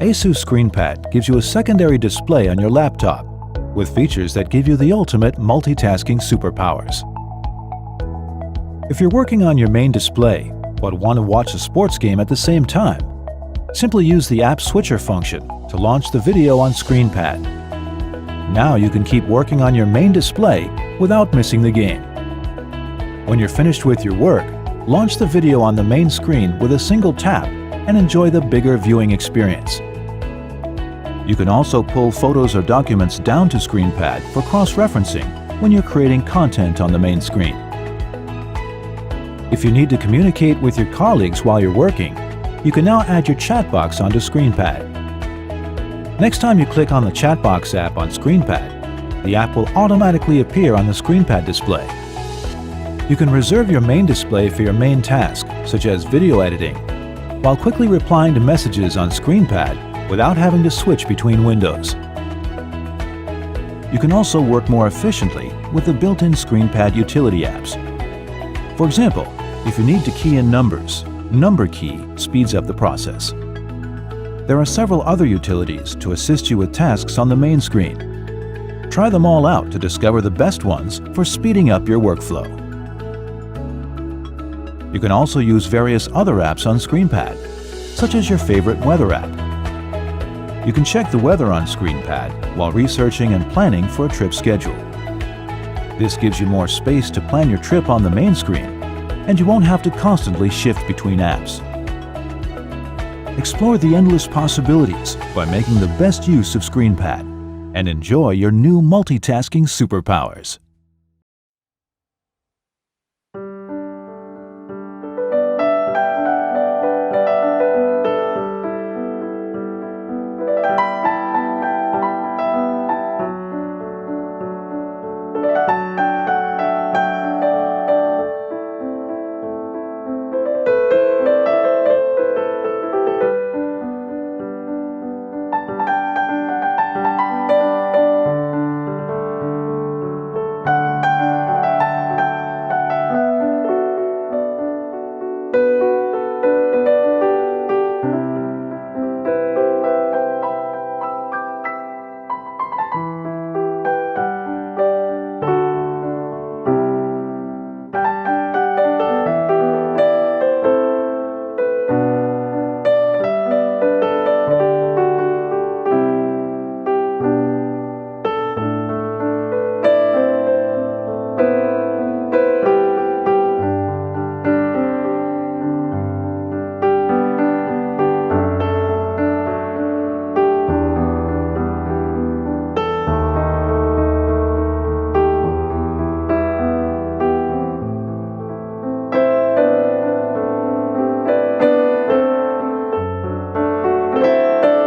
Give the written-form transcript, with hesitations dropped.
ASUS ScreenPad gives you a secondary display on your laptop with features that give you the ultimate multitasking superpowers. If you're working on your main display but want to watch a sports game at the same time, simply use the App Switcher function to launch the video on ScreenPad. Now you can keep working on your main display without missing the game. When you're finished with your work, launch the video on the main screen with a single tap and enjoy the bigger viewing experience. You can also pull photos or documents down to ScreenPad for cross-referencing when you're creating content on the main screen. If you need to communicate with your colleagues while you're working, you can now add your chat box onto ScreenPad. Next time you click on the Chatbox app on ScreenPad, the app will automatically appear on the ScreenPad display. You can reserve your main display for your main task, such as video editing, while quickly replying to messages on ScreenPad without having to switch between windows. You can also work more efficiently with the built-in ScreenPad utility apps. For example, if you need to key in numbers, Number Key speeds up the process. There are several other utilities to assist you with tasks on the main screen. Try them all out to discover the best ones for speeding up your workflow. You can also use various other apps on ScreenPad, such as your favorite weather app. You can check the weather on ScreenPad while researching and planning for a trip schedule. This gives you more space to plan your trip on the main screen, and you won't have to constantly shift between apps. Explore the endless possibilities by making the best use of ScreenPad and enjoy your new multitasking superpowers.